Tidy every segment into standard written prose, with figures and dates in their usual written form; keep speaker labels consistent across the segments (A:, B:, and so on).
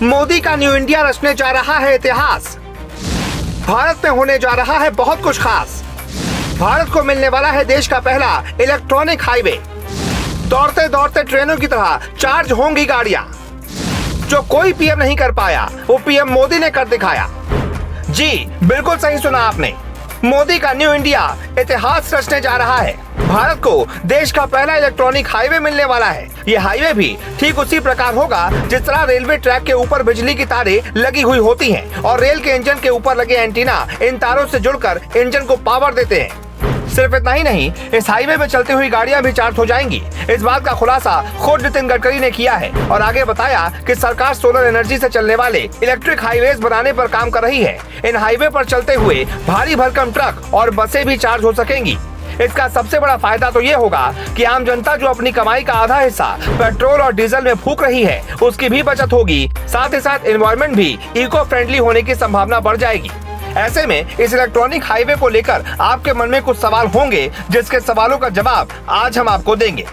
A: मोदी का new India रचने जा रहा है इतिहास। भारत में होने जा रहा है बहुत कुछ खास। भारत को मिलने वाला है देश का पहला इलेक्ट्रॉनिक हाईवे। दौड़ते दौड़ते ट्रेनों की तरह चार्ज होंगी गाड़ियां। जो कोई पीएम नहीं कर पाया वो पीएम मोदी ने कर दिखाया। जी बिल्कुल सही सुना आपने, मोदी का न्यू इंडिया इतिहास रचने जा रहा है। भारत को देश का पहला इलेक्ट्रॉनिक हाईवे मिलने वाला है। ये हाईवे भी ठीक उसी प्रकार होगा जिस तरह रेलवे ट्रैक के ऊपर बिजली की तारें लगी हुई होती हैं और रेल के इंजन के ऊपर लगे एंटीना इन तारों से जुड़कर इंजन को पावर देते हैं। सिर्फ इतना ही नहीं, इस हाईवे में चलती हुई गाड़ियां भी चार्ज हो जाएंगी। इस बात का खुलासा खुद नितिन गडकरी ने किया है और आगे बताया कि सरकार सोलर एनर्जी से चलने वाले इलेक्ट्रिक हाईवेज बनाने पर काम कर रही है। इन हाईवे पर चलते हुए भारी भरकम ट्रक और बसें भी चार्ज हो सकेंगी। इसका सबसे बड़ा फायदा तो ये होगा कि आम जनता जो अपनी कमाई का आधा हिस्सा पेट्रोल और डीजल में फूंक रही है उसकी भी बचत होगी। साथ ही साथ एनवायरमेंट भी इको फ्रेंडली होने की संभावना बढ़ जाएगी। ऐसे में इस इलेक्ट्रॉनिक हाईवे को लेकर आपके मन में कुछ सवाल होंगे, जिसके सवालों का जवाब आज हम आपको देंगे।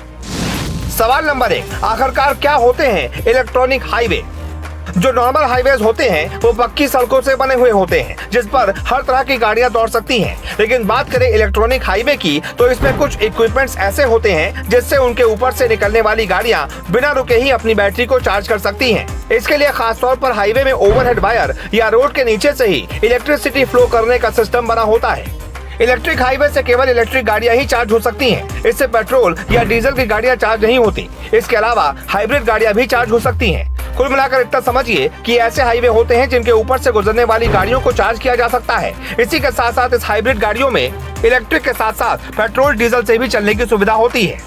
A: सवाल नंबर 1, आखिरकार क्या होते हैं इलेक्ट्रॉनिक हाईवे? जो नॉर्मल हाईवेज होते हैं वो पक्की सड़कों से बने हुए होते हैं जिस पर हर तरह की गाड़ियां दौड़ सकती हैं। लेकिन बात करें इलेक्ट्रॉनिक हाईवे की तो इसमें कुछ इक्विपमेंट्स ऐसे होते हैं जिससे उनके ऊपर से निकलने वाली गाड़ियां बिना रुके ही अपनी बैटरी को चार्ज कर सकती हैं। इसके लिए खास तौर पर हाईवे में ओवरहेड वायर या रोड के नीचे से ही इलेक्ट्रिसिटी फ्लो करने का सिस्टम बना होता है। इलेक्ट्रिक हाईवे से केवल इलेक्ट्रिक गाड़ियां ही चार्ज हो सकती हैं। इससे पेट्रोल या डीजल की गाड़ियां चार्ज नहीं होती। इसके अलावा हाइब्रिड गाड़ियां भी चार्ज हो सकती हैं। कुल मिलाकर इतना समझिए कि ऐसे हाईवे होते हैं जिनके ऊपर से गुजरने वाली गाड़ियों को चार्ज किया जा सकता है। इसी के साथ साथ इस हाइब्रिड गाड़ियों में इलेक्ट्रिक के साथ साथ पेट्रोल डीजल से भी चलने की सुविधा होती है।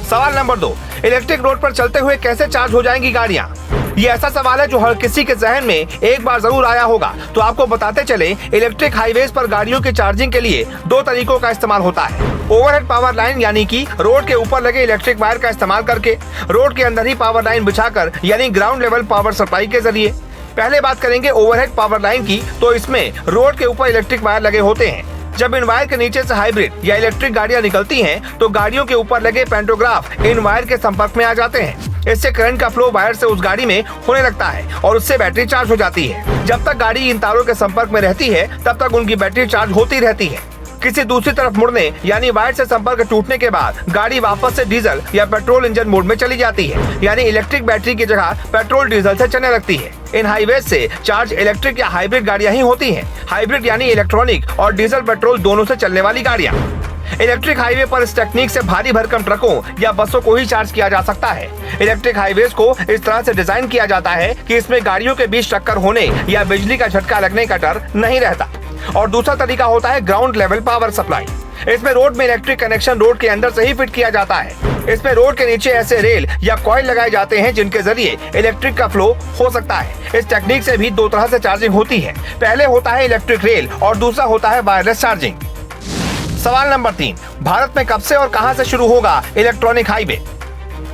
A: सवाल नंबर 2, इलेक्ट्रिक रोड पर चलते हुए कैसे चार्ज हो जाएंगी गाड़ियां? ये ऐसा सवाल है जो हर किसी के जहन में एक बार जरूर आया होगा। तो आपको बताते चले, इलेक्ट्रिक हाईवेज पर गाड़ियों की चार्जिंग के लिए 2 तरीकों का इस्तेमाल होता है। ओवरहेड पावर लाइन यानी कि रोड के ऊपर लगे इलेक्ट्रिक वायर का इस्तेमाल करके, रोड के अंदर ही पावर लाइन बिछाकर यानी ग्राउंड लेवल पावर सप्लाई के जरिए। पहले बात करेंगे ओवरहेड पावर लाइन की, तो इसमें रोड के ऊपर इलेक्ट्रिक वायर लगे होते हैं। जब इन वायर के नीचे से हाइब्रिड या इलेक्ट्रिक गाड़ियां निकलती हैं, तो गाड़ियों के ऊपर लगे पेंटोग्राफ इन वायर के संपर्क में आ जाते हैं। इससे करंट का फ्लो वायर से उस गाड़ी में होने लगता है और उससे बैटरी चार्ज हो जाती है। जब तक गाड़ी इन तारों के संपर्क में रहती है तब तक उनकी बैटरी चार्ज होती रहती है। किसी दूसरी तरफ मुड़ने यानी वायर से संपर्क टूटने के बाद गाड़ी वापस से डीजल या पेट्रोल इंजन मोड में चली जाती है, यानी इलेक्ट्रिक बैटरी की जगह पेट्रोल डीजल से चलने लगती है। इन हाईवेज से चार्ज इलेक्ट्रिक या हाइब्रिड गाड़ियां ही होती हैं। हाइब्रिड यानी इलेक्ट्रॉनिक और डीजल पेट्रोल दोनों से चलने वाली गाड़ियां। इलेक्ट्रिक हाईवे पर इस टेक्निक से भारी भरकम ट्रकों या बसों को ही चार्ज किया जा सकता है। इलेक्ट्रिक हाईवेज को इस तरह से डिजाइन किया जाता है कि इसमें गाड़ियों के बीच टक्कर होने या बिजली का झटका लगने का डर नहीं रहता। और दूसरा तरीका होता है ग्राउंड लेवल पावर सप्लाई। इसमें रोड में इलेक्ट्रिक कनेक्शन रोड के अंदर से ही फिट किया जाता है। इसमें रोड के नीचे ऐसे रेल या कॉइल लगाए जाते हैं जिनके जरिए इलेक्ट्रिक का फ्लो हो सकता है। इस टेक्निक से भी 2 तरह से चार्जिंग होती है। पहले होता है इलेक्ट्रिक रेल और दूसरा होता है वायरलेस चार्जिंग। सवाल नंबर 3, भारत में कब से और कहां से शुरू होगा इलेक्ट्रॉनिक हाईवे?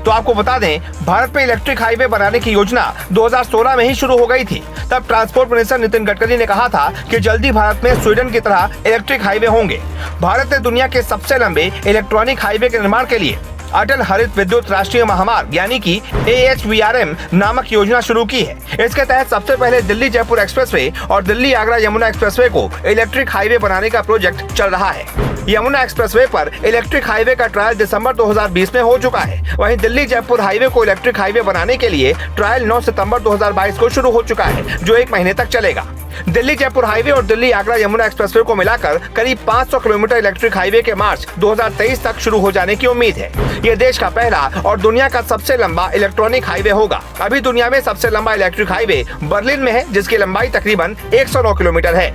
A: तो आपको बता दें, भारत में इलेक्ट्रिक हाईवे बनाने की योजना 2016 में ही शुरू हो गई थी। तब ट्रांसपोर्ट मिनिस्टर नितिन गडकरी ने कहा था कि जल्दी भारत में स्वीडन की तरह इलेक्ट्रिक हाईवे होंगे। भारत ने दुनिया के सबसे लंबे इलेक्ट्रॉनिक हाईवे के निर्माण के लिए अटल हरित विद्युत राष्ट्रीय महामार्ग यानी कि AHVRM नामक योजना शुरू की है। इसके तहत सबसे पहले दिल्ली जयपुर एक्सप्रेसवे और दिल्ली आगरा यमुना एक्सप्रेसवे को इलेक्ट्रिक हाईवे बनाने का प्रोजेक्ट चल रहा है। यमुना एक्सप्रेसवे पर इलेक्ट्रिक हाईवे का ट्रायल दिसंबर 2020 में हो चुका है। वहीं दिल्ली जयपुर हाईवे को इलेक्ट्रिक हाईवे बनाने के लिए ट्रायल 9 सितंबर 2022 को शुरू हो चुका है, जो 1 महीने तक चलेगा। दिल्ली जयपुर हाईवे और दिल्ली आगरा यमुना एक्सप्रेसवे को मिलाकर करीब 500 किलोमीटर इलेक्ट्रिक हाईवे के मार्च 2023 तक शुरू हो जाने की उम्मीद है। ये देश का पहला और दुनिया का सबसे लंबा इलेक्ट्रॉनिक हाईवे होगा। अभी दुनिया में सबसे लंबा इलेक्ट्रिक हाईवे बर्लिन में है, जिसकी लंबाई तकरीबन 109 किलोमीटर है।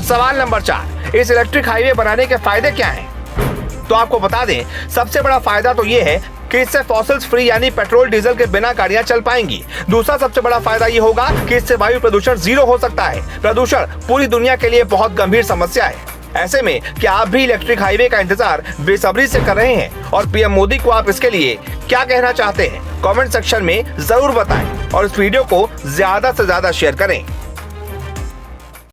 A: सवाल नंबर 4, इस इलेक्ट्रिक हाईवे बनाने के फायदे क्या हैं? तो आपको बता दें, सबसे बड़ा फायदा तो ये है कि इससे फॉसिल्स फ्री यानी पेट्रोल डीजल के बिना गाड़ियां चल पाएंगी। दूसरा सबसे बड़ा फायदा ये होगा कि इससे वायु प्रदूषण 0 हो सकता है। प्रदूषण पूरी दुनिया के लिए बहुत गंभीर समस्या है। ऐसे में क्या आप भी इलेक्ट्रिक हाईवे का इंतजार बेसब्री से कर रहे हैं और पीएम मोदी को आप इसके लिए क्या कहना चाहते हैं? कमेंट सेक्शन में जरूर बताएं और इस वीडियो को ज्यादा से ज्यादा शेयर करें।